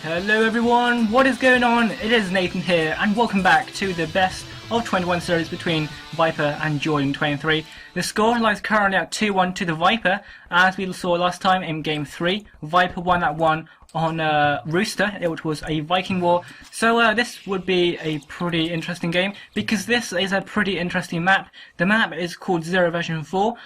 Hello everyone, what is going on? It is Nathan here and welcome back to the best of 21 series between Viper and JorDan23. The score lies currently at 2-1 to the Viper. As we saw last time in game 3, Viper won that one on Rooster, which was a Viking war. So this would be a pretty interesting game because this is a pretty interesting map. The map is called Zero Version 4.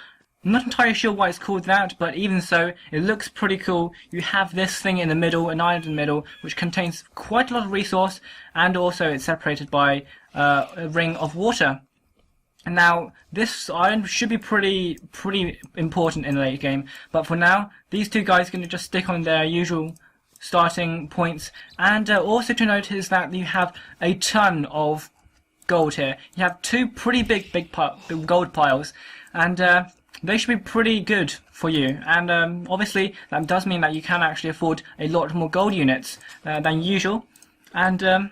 I'm not entirely sure why it's called that, but even so, it looks pretty cool. You have this thing in the middle, an island in the middle, which contains quite a lot of resource, and also it's separated by a ring of water. And now, this island should be pretty important in the late game, but for now, these two guys are going to just stick on their usual starting points. And also to note is that you have a ton of gold here. You have two pretty big gold piles, and they should be pretty good for you, and obviously that does mean that you can actually afford a lot more gold units than usual, and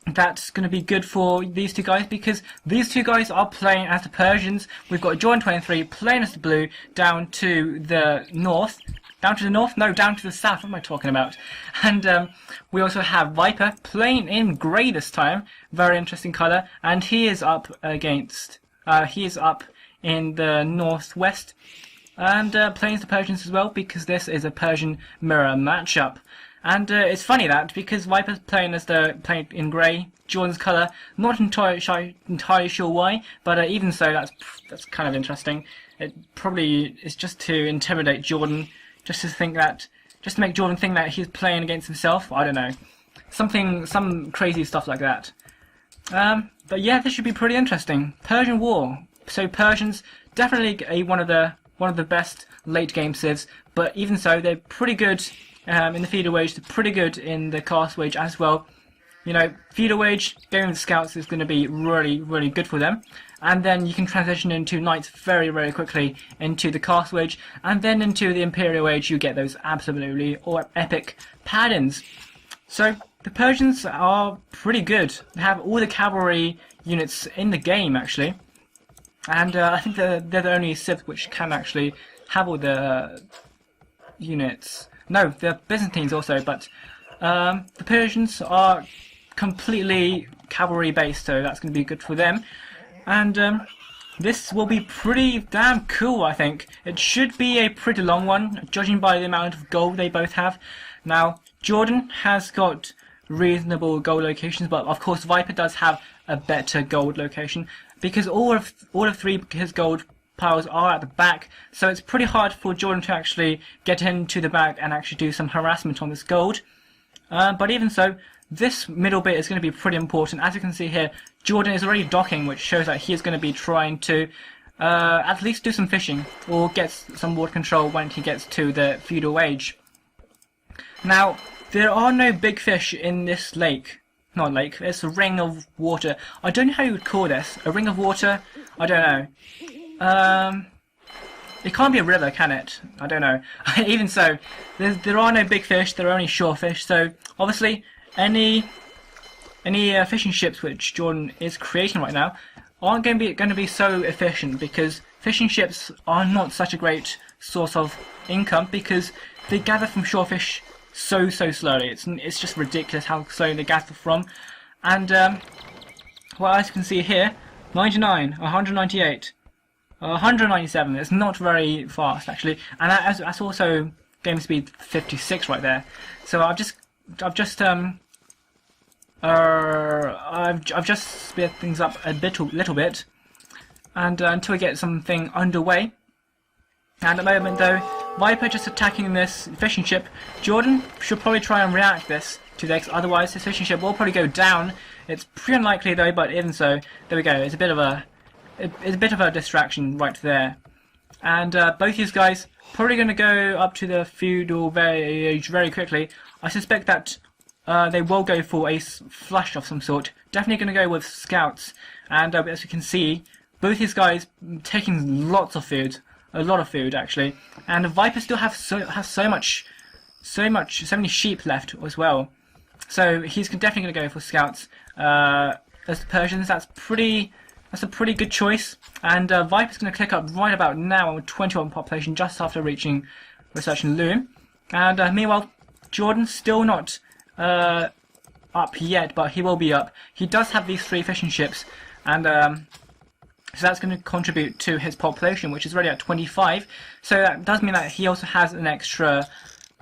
that's going to be good for these two guys because these two guys are playing as the Persians. We've got JorDan23 playing as the blue down to the north. Down to the north? No, down to the south. What am I talking about? And we also have Viper playing in grey this time. Very interesting colour, and he is up against. He is up in the northwest, and playing as the Persians as well because this is a Persian mirror matchup. And it's funny that because Viper's playing in grey, Jordan's colour, not entirely sure why, but even so, that's kind of interesting. It probably is just to intimidate Jordan, just to make Jordan think that he's playing against himself. I don't know, some crazy stuff like that. But yeah, this should be pretty interesting. Persian War. So Persians definitely one of the best late game civs, but even so, they're pretty good in the feeder wage. They're pretty good in the cast wage as well. You know, feeder wage going with scouts is going to be really good for them, and then you can transition into knights very quickly into the cast wage, and then into the imperial wage. You get those absolutely epic paladins. So the Persians are pretty good. They have all the cavalry units in the game actually. And I think they're the only civ which can actually have all the units. No, the Byzantines also, but the Persians are completely cavalry based, so that's going to be good for them. And this will be pretty damn cool, I think. It should be a pretty long one, judging by the amount of gold they both have. Now, Jordan has got reasonable gold locations, but of course Viper does have a better gold location, because all of three his gold piles are at the back, so it's pretty hard for Jordan to actually get into the back and actually do some harassment on this gold. But even so, this middle bit is going to be pretty important. As you can see here, Jordan is already docking, which shows that he is going to be trying to at least do some fishing or get some water control when he gets to the feudal wage. Now, there are no big fish in this lake. Not lake, it's a ring of water. I don't know how you would call this. A ring of water? I don't know. It can't be a river, can it? I don't know. Even so, there are no big fish, there are only shore fish, so obviously any fishing ships which Jordan is creating right now aren't going to be so efficient, because fishing ships are not such a great source of income because they gather from shore fish so slowly. It's just ridiculous how slowly they gather from. And well, as you can see here, 99, 198, 197. It's not very fast actually, and that's also game speed 56 right there. So I've just sped things up a little bit, and until we get something underway. And at the moment though, Viper just attacking this fishing ship. Jordan should probably try and react to this, otherwise his fishing ship will probably go down. It's pretty unlikely though, but even so, there we go. It's a bit of a distraction right there. And both these guys probably going to go up to the feudal age very quickly. I suspect that they will go for a flush of some sort. Definitely going to go with scouts. And as you can see, both these guys taking lots of food. A lot of food actually, and the Viper still has so many sheep left as well. So he's definitely going to go for scouts. As the Persians, that's a pretty good choice. And Viper's going to click up right about now with 21 population, just after reaching Research and Loom. And meanwhile, Jordan's still not up yet, but he will be up. He does have these 3 fishing ships, and so that's going to contribute to his population, which is already at 25. So that does mean that he also has an extra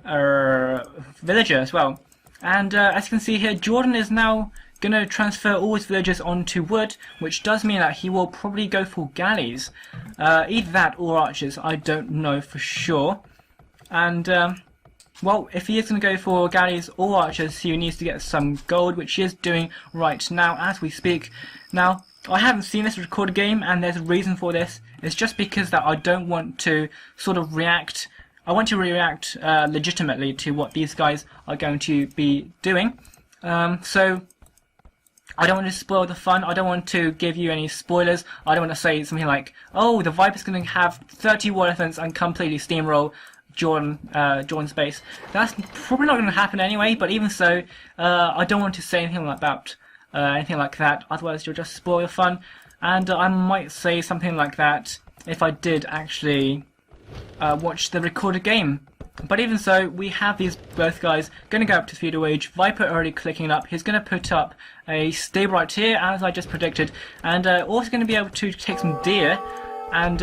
villager as well. And as you can see here, JorDan is now going to transfer all his villagers onto wood, which does mean that he will probably go for galleys. Either that or archers, I don't know for sure. And well, if he is going to go for galleys or archers, he needs to get some gold, which he is doing right now as we speak. Now, I haven't seen this recorded game, and there's a reason for this. It's just because that I don't want to sort of react. I want to react legitimately to what these guys are going to be doing. So I don't want to spoil the fun. I don't want to give you any spoilers. I don't want to say something like, "Oh, the Viper's going to have 30 war elephants and completely steamroll JorDan's base." That's probably not going to happen anyway. But even so, I don't want to say anything like that. Otherwise, you'll just spoil fun. And I might say something like that if I did actually watch the recorded game. But even so, we have these both guys going to go up to feudal age. Viper already clicking up. He's going to put up a stable right here, as I just predicted, and also going to be able to take some deer. And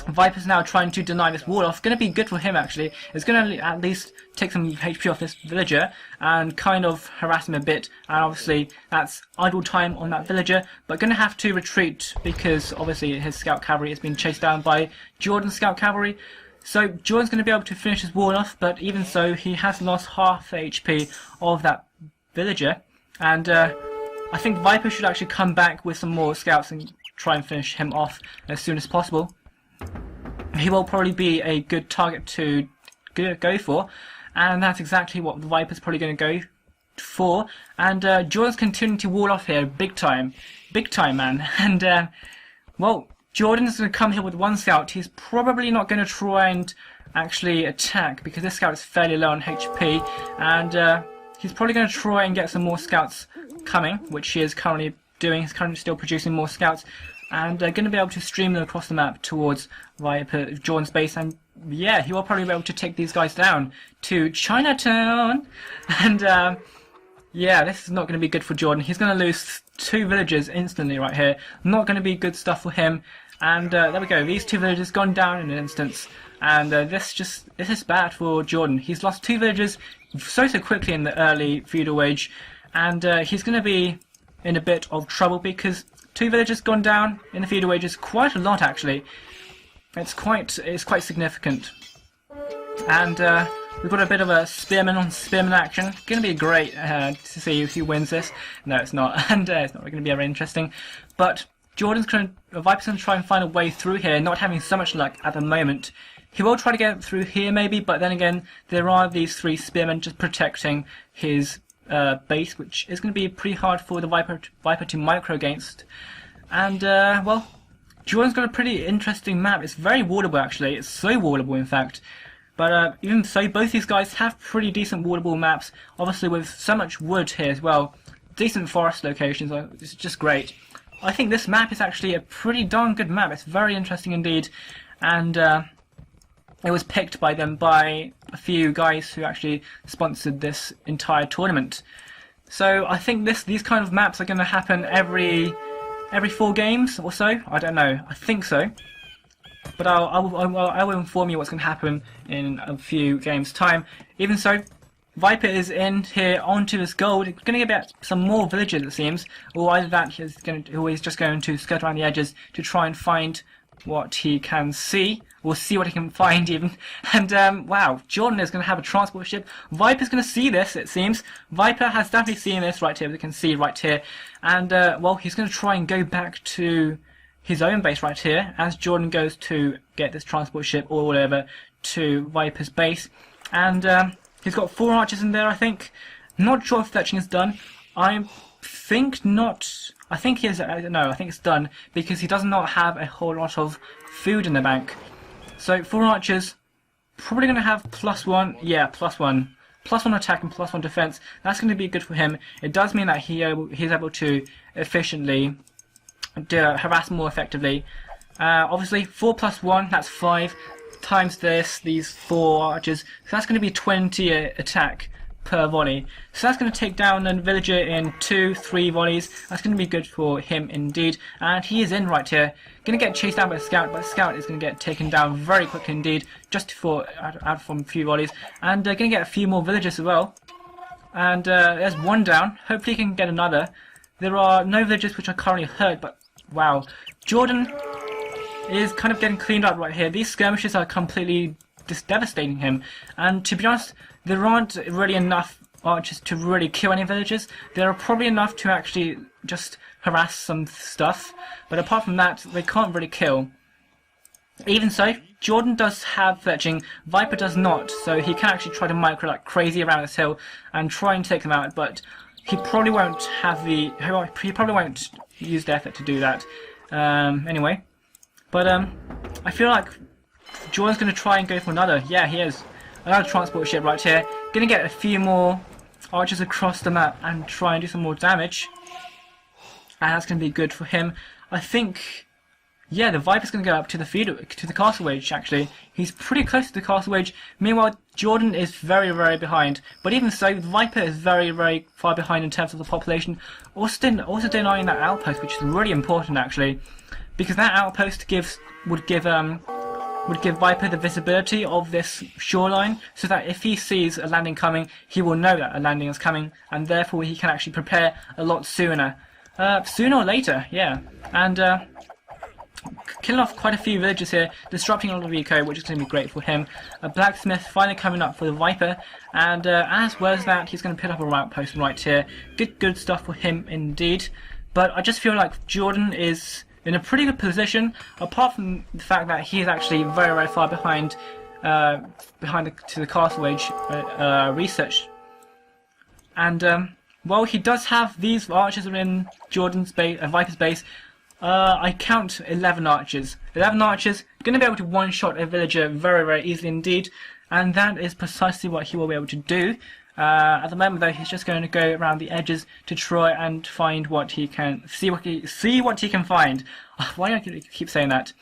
Viper's now trying to deny this wall off. Going to be good for him actually. It's going to at least take some HP off this villager and kind of harass him a bit. And obviously that's idle time on that villager, but going to have to retreat because obviously his scout cavalry is being chased down by JorDan's scout cavalry. So JorDan's going to be able to finish his wall off, but even so, he has lost half the HP of that villager. And I think Viper should actually come back with some more scouts and try and finish him off as soon as possible. He will probably be a good target to go for, and that's exactly what the Viper's probably going to go for. And JorDan's continuing to wall off here, big time, man. And well, JorDan's going to come here with 1 scout. He's probably not going to try and actually attack because this scout is fairly low on HP, and he's probably going to try and get some more scouts coming, which he is currently doing. He's currently still producing more scouts, and going to be able to stream them across the map towards Viper JorDan's base. And yeah, he will probably be able to take these guys down to Chinatown. And yeah, this is not going to be good for JorDan. He's going to lose 2 villagers instantly right here. Not going to be good stuff for him. And there we go. These 2 villagers gone down in an instance. And this is bad for JorDan. He's lost 2 villagers so quickly in the early feudal age, and he's going to be in a bit of trouble because 2 villagers gone down in the feudal age is quite a lot actually. It's quite significant. And we've got a bit of a spearman on spearman action. Going to be great to see who wins this. No, it's not, and it's not going to be very interesting. But Viper's going to try and find a way through here, not having so much luck at the moment. He will try to get through here maybe, but then again, there are these 3 spearmen just protecting his base, which is going to be pretty hard for the Viper to micro against. And well, JorDan's got a pretty interesting map. It's very wallable actually. It's so wallable in fact. But even so, both these guys have pretty decent wallable maps, obviously with so much wood here as well. Decent forest locations, it's just great. I think this map is actually a pretty darn good map. It's very interesting indeed, and it was picked by them by a few guys who actually sponsored this entire tournament. So I think these kind of maps are going to happen every 4 games or so. I don't know. I think so. But I will inform you what's going to happen in a few games' time. Even so, Viper is in here onto his gold. He's going to get some more villagers, it seems, or either that he's just going to skirt around the edges to try and find what he can see, or see what he can find even. And wow, JorDan is going to have a transport ship. Viper's going to see this, it seems. Viper has definitely seen this right here. We can see right here, and well, he's going to try and go back to his own base right here as JorDan goes to get this transport ship or whatever to Viper's base. And he's got 4 archers in there, I think. Not sure if fetching is done. I think not. I think he is. No, I think it's done because he does not have a whole lot of food in the bank. So 4 archers, probably going to have +1. Yeah, +1. +1 attack and +1 defense. That's going to be good for him. It does mean that he's able to efficiently harass more effectively. Obviously, 4 + 1, that's 5. Times these 4 archers, so that's going to be 20 attack per volley. So that's going to take down a villager in 2-3 volleys. That's going to be good for him indeed. And he is in right here. Going to get chased down by a scout, but the scout is going to get taken down very quickly indeed, just for out from a few volleys. And going to get a few more villagers as well. And there's one down. Hopefully he can get another. There are no villagers which are currently hurt, but wow. JorDan is kind of getting cleaned up right here. These skirmishes are completely just devastating him. And to be honest, there aren't really enough archers to really kill any villagers. There are probably enough to actually just harass some stuff. But apart from that, they can't really kill. Even so, JorDan does have fletching, Viper does not, so he can actually try to micro like crazy around this hill and try and take them out, but he probably won't have the, he probably won't use the effort to do that. Anyway, but I feel like JorDan's going to try and go for another, yeah he is, another transport ship right here, going to get a few more archers across the map and try and do some more damage, and that's going to be good for him. I think, yeah, the Viper's going to go up to the castle wage, actually. He's pretty close to the castle wage. Meanwhile, JorDan is very, very behind. But even so, the Viper is very, very far behind in terms of the population. Also denying that outpost, which is really important, actually. Because that outpost would give Viper the visibility of this shoreline, so that if he sees a landing coming, he will know that a landing is coming, and therefore he can actually prepare a lot sooner. Sooner or later, yeah. And, killing off quite a few villagers here, disrupting a lot of eco, which is going to be great for him. A blacksmith finally coming up for the Viper, and as well as that, he's going to put up a outpost right here. Good stuff for him indeed. But I just feel like JorDan is in a pretty good position, apart from the fact that he is actually very, very far behind, to the castle age research. And well, he does have these archers are in JorDan's base, Viper's base. I count 11 archers. 11 archers, going to be able to one-shot a villager very, very easily indeed, and that is precisely what he will be able to do. At the moment, though, he's just going to go around the edges to try and find what he can see what he can find. Why do I keep saying that?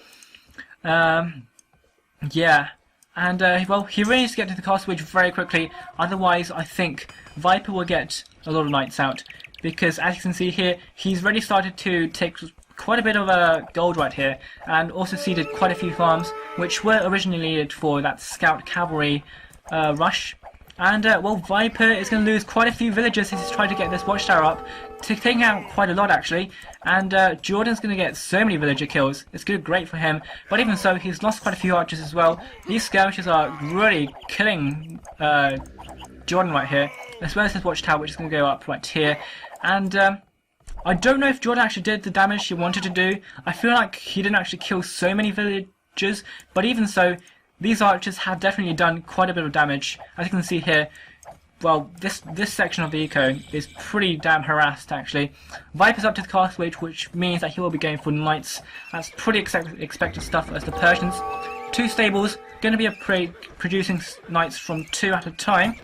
Yeah, and well, he really needs to get to the castle ridge very quickly. Otherwise, I think Viper will get a lot of knights out, because as you can see here, he's already started to take quite a bit of gold right here, and also seeded quite a few farms which were originally needed for that scout cavalry rush. And well, Viper is going to lose quite a few villagers as he's trying to get this watchtower up, taking out quite a lot actually, and JorDan's going to get so many villager kills. It's great for him, but even so, he's lost quite a few archers as well. These skirmishes are really killing JorDan right here, as well as his watchtower, which is going to go up right here. And I don't know if JorDan actually did the damage he wanted to do. I feel like he didn't actually kill so many villagers, but even so, these archers have definitely done quite a bit of damage. As you can see here, well, this section of the eco is pretty damn harassed actually. Viper's up to the castle age, which means that he will be going for knights. That's pretty expected stuff as the Persians. 2 stables, going to be producing knights from 2 at a time.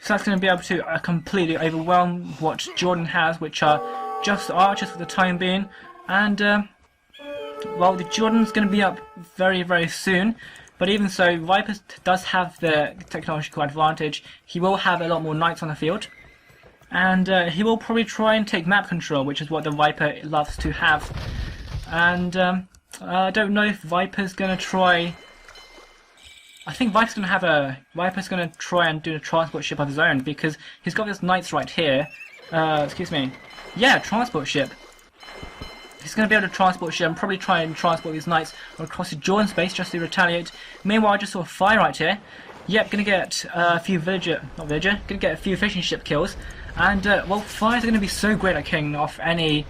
So that's going to be able to completely overwhelm what JorDan has, which are just archers for the time being. And, well, the JorDan's going to be up very, very soon. But even so, Viper does have the technological advantage. He will have a lot more knights on the field. And he will probably try and take map control, which is what the Viper loves to have. And I don't know if Viper's going to try... I think Viper's going to try and do a transport ship of his own, because he's got this knights right here. Excuse me. Yeah, transport ship. He's going to be able to transport ship and probably try and transport these knights across the JorDan space just to retaliate. Meanwhile, I just saw a fire right here. Yep, going to get a few going to get a few fishing ship kills. And, well, fires are going to be so great at killing off any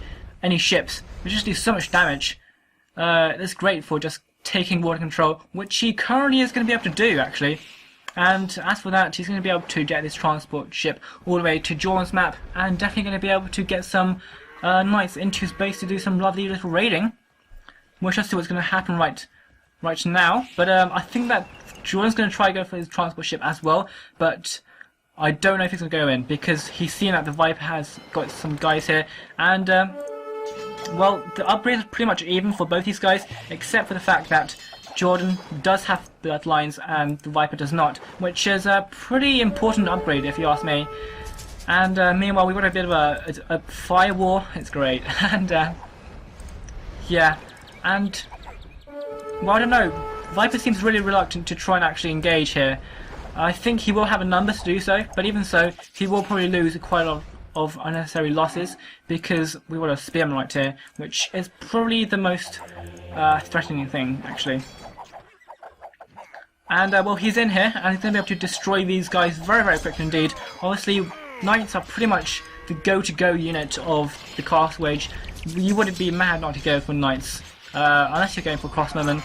ships. They just do so much damage. It's great for just taking water control, which he currently is going to be able to do, actually. And as for that, he's going to be able to get this transport ship all the way to JorDan's map, and definitely going to be able to get some knights into his base to do some lovely little raiding. We'll just see what's going to happen right now. But I think that JorDan's going to try to go for his transport ship as well, but I don't know if he's going to go in, because he's seen that the Viper has got some guys here, and well, the upgrades are pretty much even for both these guys, except for the fact that JorDan does have bloodlines and the Viper does not, which is a pretty important upgrade if you ask me. And meanwhile, we've got a bit of a fire war. It's great. And yeah, and well, I don't know. Viper seems really reluctant to try and actually engage here. I think he will have a number to do so, but even so, he will probably lose quite a lot of unnecessary losses because we've got a spearman right here, which is probably the most threatening thing, actually. And well, he's in here, and he's going to be able to destroy these guys very, very quickly indeed. Obviously, knights are pretty much the go-to-go unit of the castle age. You wouldn't be mad not to go for knights, unless you're going for crossbowmen.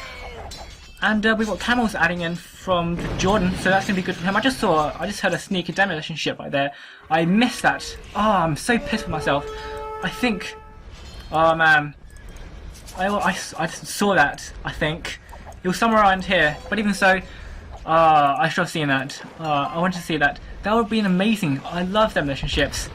And we've got camels adding in from JorDan, so that's going to be good for him. I just heard a sneaky demolition ship right there. I missed that. Oh, I'm so pissed with myself. I think, oh man, I just saw that, I think. It was somewhere around here, but even so, I should have seen that. I want to see that. That would be amazing. I love demolition ships.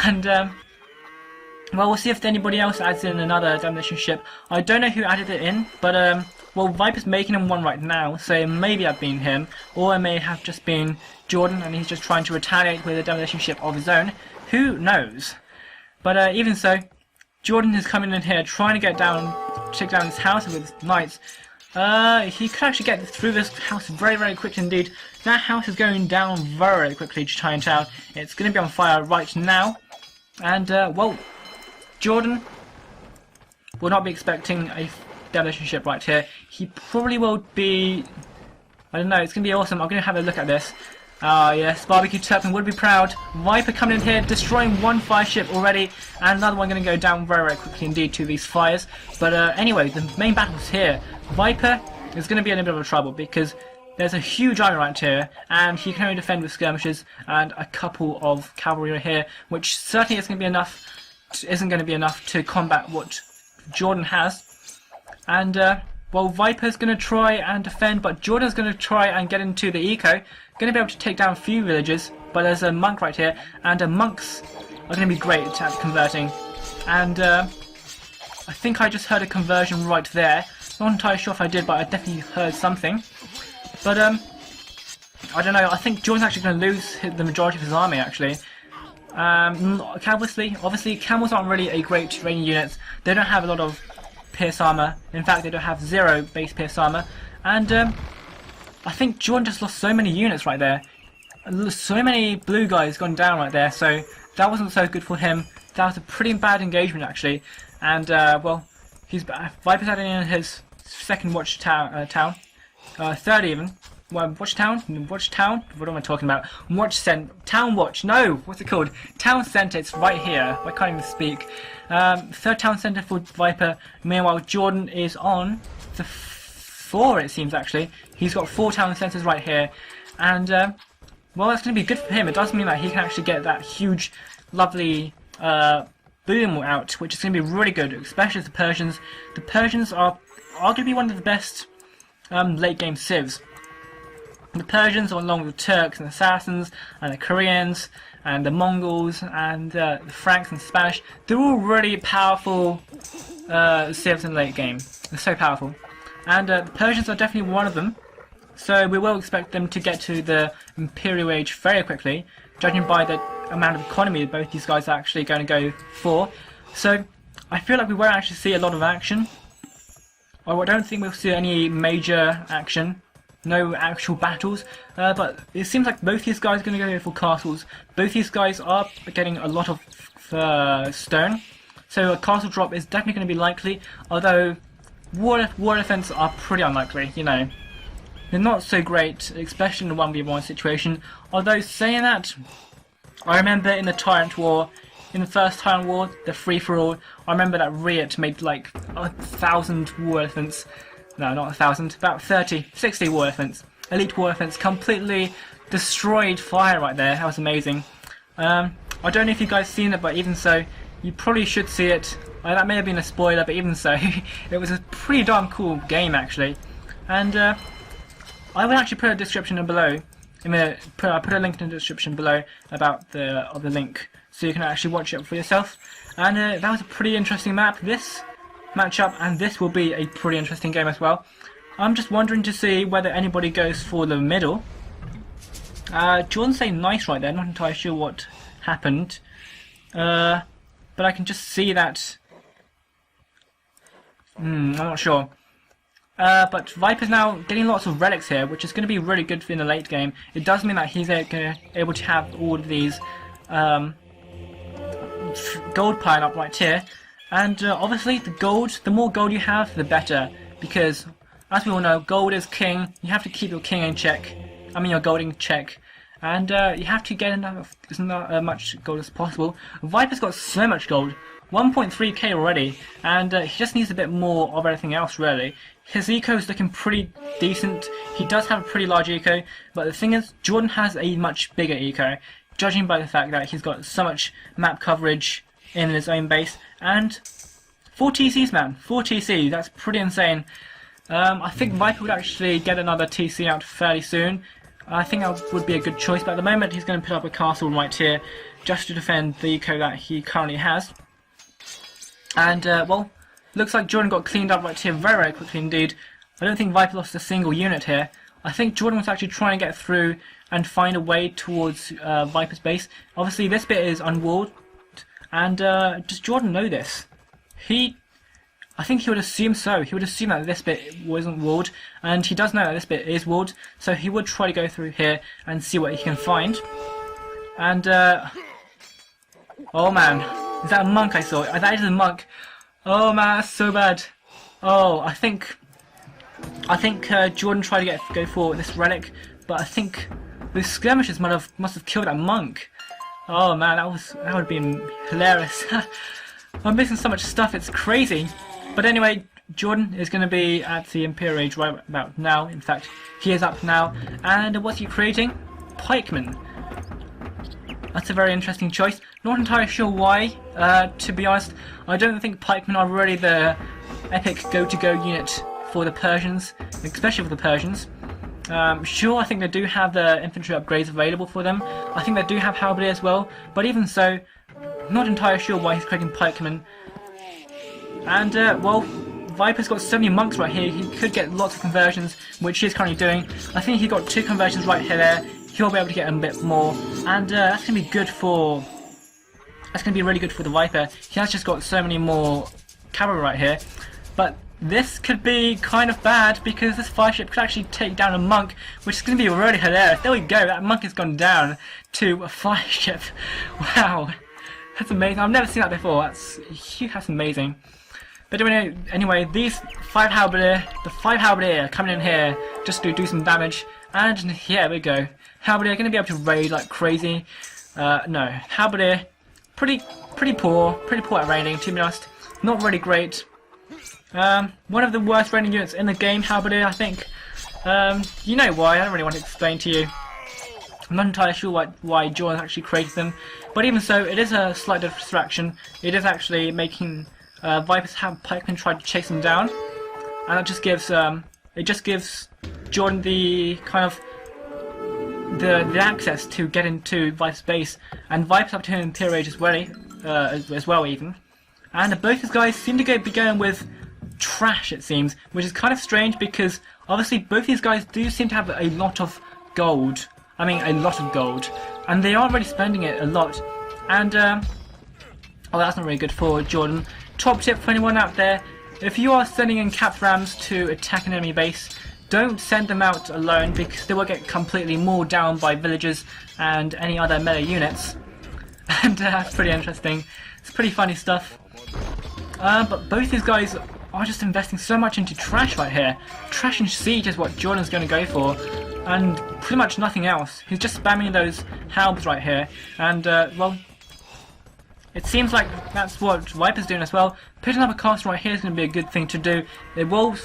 And, well, we'll see if anybody else adds in another demolition ship. I don't know who added it in, but, well, Viper's making him one right now, so maybe I've been him, or it may have just been JorDan, and he's just trying to retaliate with a demolition ship of his own. Who knows? But, even so, JorDan is coming in here, trying to take down this house with his knights. He could actually get through this house very, very quickly indeed. That house is going down very quickly to Chinatown. It's going to be on fire right now. And, well, JorDan will not be expecting a demolition ship right here. He probably will be... I don't know, it's going to be awesome. I'm going to have a look at this. Yes, Barbecue Turpin would be proud. Viper coming in here, destroying one fire ship already, and another one going to go down very, very quickly indeed to these fires. But anyway, the main battle's here. Viper is going to be in a bit of trouble because there's a huge army right here, and he can only defend with skirmishes and a couple of cavalry right here, which certainly isn't going to be enough to combat what JorDan has. And well, Viper's going to try and defend, but JorDan's going to try and get into the eco. Going to be able to take down a few villages, but there's a monk right here, and monks are going to be great at converting. And I think I just heard a conversion right there. Not entirely sure if I did, but I definitely heard something. But I don't know. I think JorDan's actually going to lose the majority of his army actually. Obviously, camels aren't really a great training unit. They don't have a lot of pierce armor. In fact, they don't have 0 base pierce armor. And I think JorDan just lost so many units right there. So many blue guys gone down right there. So that wasn't so good for him. That was a pretty bad engagement actually. And well, Viper's adding in his second watch town, third even. Well, Watchtown? What am I talking about? Town Watch, no! What's it called? Town Centre, it's right here. I can't even speak. Third Town Centre for Viper. Meanwhile, JorDan is on the 4, it seems, actually. He's got 4 Town Centres right here. And, well, that's going to be good for him. It does mean that he can actually get that huge, lovely, boom out, which is going to be really good, especially the Persians. The Persians are arguably one of the best, late-game civs. The Persians, along with the Turks and the Saracens and the Koreans and the Mongols and the Franks and the Spanish, they're all really powerful civs in late game. They're so powerful. And the Persians are definitely one of them. So we will expect them to get to the Imperial Age very quickly, judging by the amount of economy that both these guys are actually going to go for. So I feel like we won't actually see a lot of action. I don't think we'll see any major action. No actual battles, but it seems like both these guys are going to go for castles. Both these guys are getting a lot of stone, so a castle drop is definitely going to be likely, although war defense are pretty unlikely, you know. They're not so great, especially in the 1v1 situation, although saying that, I remember in the Tyrant War, in the first Tyrant War, the free-for-all, I remember that Riot made like 1,000 war elephants. No, not 1,000, about 30, 60 war elephants. Elite war elephants completely destroyed fire right there. That was amazing. I don't know if you guys seen it, but even so, you probably should see it. That may have been a spoiler, but even so, it was a pretty darn cool game actually. And I will actually put a description below. I put a link in the description below about the link, so you can actually watch it for yourself. And that was a pretty interesting map. This matchup, and this will be a pretty interesting game as well. I'm just wondering to see whether anybody goes for the middle. Jordan's saying nice right there, not entirely sure what happened. But I can just see that... I'm not sure. But Viper's now getting lots of relics here, which is going to be really good in the late game. It does mean that he's able to have all of these gold piling up right here. And obviously the more gold you have, the better. Because, as we all know, gold is king. You have to keep your king in check. I mean your gold in check. And you have to get enough, as much gold as possible. Viper's got so much gold. 1.3k already, and he just needs a bit more of everything else, really. His eco is looking pretty decent. He does have a pretty large eco, but the thing is, JorDan has a much bigger eco, judging by the fact that he's got so much map coverage in his own base. And 4 TCs, man. 4 TCs, that's pretty insane. I think Viper would actually get another TC out fairly soon. I think that would be a good choice, but at the moment he's going to put up a castle right here, just to defend the eco that he currently has. And, well, looks like JorDan got cleaned up right here very, very quickly indeed. I don't think Viper lost a single unit here. I think JorDan was actually trying to get through and find a way towards Viper's base. Obviously, this bit is unwalled, and does JorDan know this? I think he would assume so. He would assume that this bit wasn't walled, and he does know that this bit is walled, so he would try to go through here and see what he can find. And, oh man. Is that a monk I saw? That is a monk. Oh man, that's so bad. Oh, I think JorDan tried to go for this relic, but I think the skirmishers must have killed that monk. Oh man, that would have been hilarious. I'm missing so much stuff, it's crazy. But anyway, JorDan is going to be at the Imperial Age right about now. In fact, he is up now. And what's he creating? Pikemen. That's a very interesting choice. Not entirely sure why, to be honest. I don't think pikemen are really the epic go-to-go unit for the Persians, especially for the Persians. Sure, I think they do have the infantry upgrades available for them. I think they do have halberdier as well, but even so, not entirely sure why he's creating pikemen. And, well, Viper's got so many monks right here, he could get lots of conversions, which he's currently doing. I think he got 2 conversions right here there. He'll be able to get a bit more, and that's going to be good for... That's going to be really good for the Viper. He has just got so many more cavalry right here. But this could be kind of bad, because this fire ship could actually take down a monk, which is going to be really hilarious. There we go, that monk has gone down to a fire ship. Wow, that's amazing. I've never seen that before. That's amazing. But anyway, these 5 halberdier, the 5 halberdier coming in here just to do some damage. And here we go. Halberdier going to be able to raid like crazy. No, Halberdier, pretty poor at raiding, to be honest. Not really great. One of the worst raiding units in the game, Halberdier, I think. You know why, I don't really want to explain to you. I'm not entirely sure why JorDan actually created them. But even so, it is a slight distraction. It is actually making Viper's pikemen try to chase them down. And it just gives JorDan the kind of the access to get into Viper's base, and Viper's up to Imperial Age as well even. And both these guys seem to be going with trash, it seems, which is kind of strange because obviously both these guys do seem to have a lot of gold. I mean, a lot of gold, and they aren't really spending it a lot. And oh, that's not really good for JorDan. Top tip for anyone out there: if you are sending in capped rams to attack an enemy base, don't send them out alone, because they will get completely mauled down by villagers and any other melee units. And that's pretty interesting. It's pretty funny stuff. But both these guys are just investing so much into trash right here. Trash and siege is what JorDan's going to go for, and pretty much nothing else. He's just spamming those halbs right here, and well, it seems like that's what Viper's doing as well. Putting up a castle right here is going to be a good thing to do. It will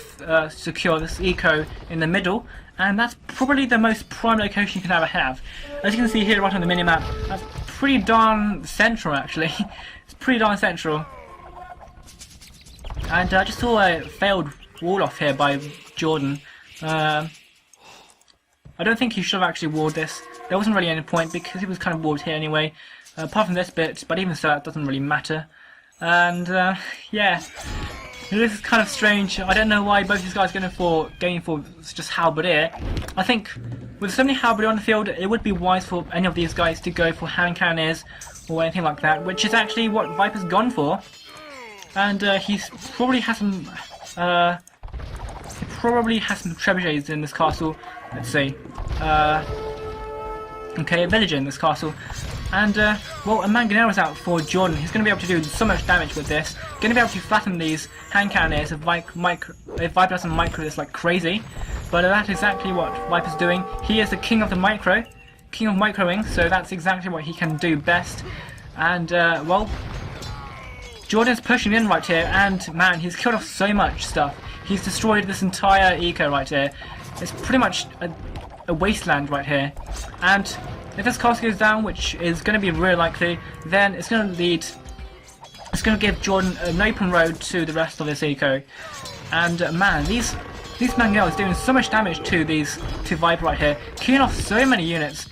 secure this eco in the middle, and that's probably the most prime location you can ever have. As you can see here right on the minimap, that's pretty darn central actually. It's pretty darn central. And I just saw a failed wall off here by JorDan. I don't think he should have actually walled this. There wasn't really any point because he was kind of walled here anyway. Apart from this bit, but even so, it doesn't really matter. And yeah, This is kind of strange. I don't know why both these guys are going for just halberdier. I think with so many halberdier on the field, it would be wise for any of these guys to go for hand cannons or anything like that, which is actually what Viper's gone for. And he probably has some trebuchets in this castle. Let's see. Okay, a villager in this castle. And, well, a Manganera's out for JorDan. He's going to be able to do so much damage with this. Going to be able to flatten these hand cannons if Viper doesn't micro this like crazy. But that's exactly what Viper's doing. He is the king of the micro. King of microing, so that's exactly what he can do best. And, well, JorDan's pushing in right here, and, man, he's killed off so much stuff. He's destroyed this entire eco right here. It's pretty much a wasteland right here. And if this castle goes down, which is going to be really likely, then it's going to give JorDan an open road to the rest of this eco. And man, these Mangonels doing so much damage to Viper right here, killing off so many units.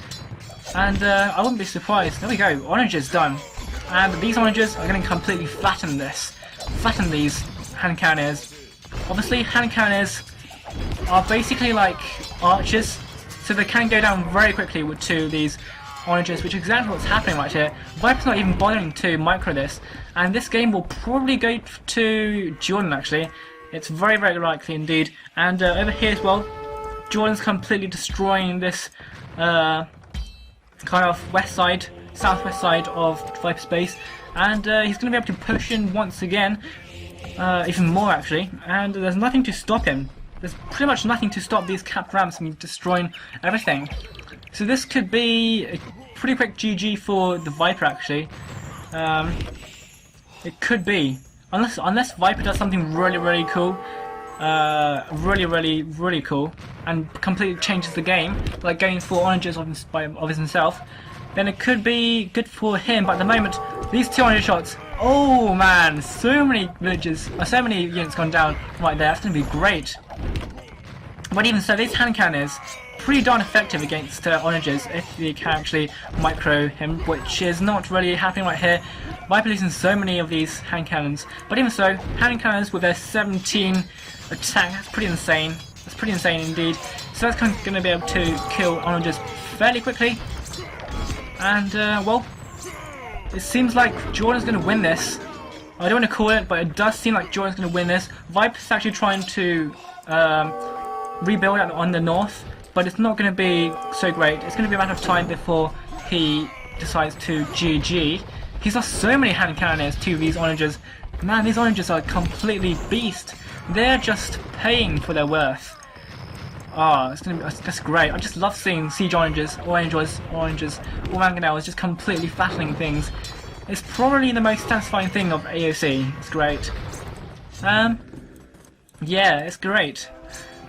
And I wouldn't be surprised. There we go, oranges done. And these oranges are going to completely flatten these hand cannons. Obviously, hand cannons are basically like archers, so they can go down very quickly to these oranges, which is exactly what's happening right here. Viper's not even bothering to micro this, and this game will probably go to JorDan actually. It's very, very likely indeed. And over here as well, JorDan's completely destroying this kind of southwest side of Viper space, and he's going to be able to push in once again, even more actually, and there's nothing to stop him. There's pretty much nothing to stop these capped ramps from destroying everything. So this could be a pretty quick GG for the Viper actually. It could be. Unless Viper does something really, really cool. Really cool. And completely changes the game. Like going for oranges of himself. Then it could be good for him. But at the moment, these 200 shots. Oh man, so many villages, so many units gone down right there. That's going to be great. But even so, these hand cannons pretty darn effective against oranges if you can actually micro him, which is not really happening right here. Viper losing so many of these hand cannons. But even so, hand cannons with their 17 attack, that's pretty insane. That's pretty insane indeed. So that's going to be able to kill oranges fairly quickly. And well, it seems like JorDan's going to win this. I don't want to call it, but it does seem like JorDan's going to win this. Viper's actually trying to rebuild on the north, but it's not going to be so great. It's going to be a matter of time before he decides to GG. He's lost so many hand cannons to these oranges. Man, these oranges are completely beast. They're just paying for their worth. Ah, that's great. I just love seeing siege oranges, or mangonels just completely flattening things. It's probably the most satisfying thing of AOC. It's great. Yeah, it's great.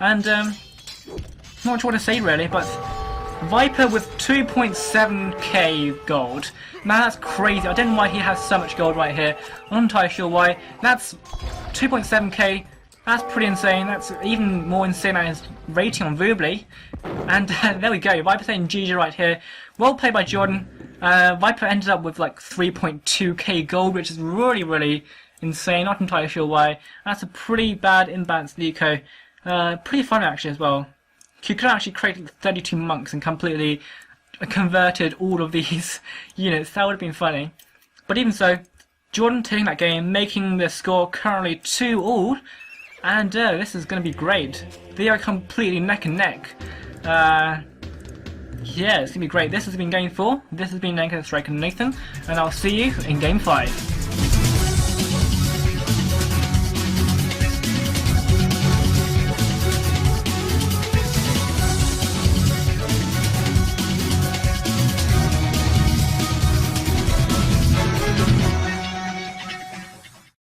And not much what to say really, but Viper with 2.7k gold. Man, that's crazy. I don't know why he has so much gold right here. I'm not entirely sure why. That's 2.7k. That's pretty insane. That's even more insane than his rating on Voobly. And there we go. Viper saying GG right here. Well played by JorDan. Viper ended up with like 3.2k gold, which is really, really insane. Not entirely sure why. That's a pretty bad imbalanced eco. Pretty fun actually as well. You could actually create 32 monks and completely converted all of these units. That would have been funny. But even so, JorDan taking that game, making the score currently 2-all. And this is going to be great. They are completely neck and neck. Yeah, it's going to be great. This has been Game 4. This has been NKZStryker Nathan. And I'll see you in Game 5.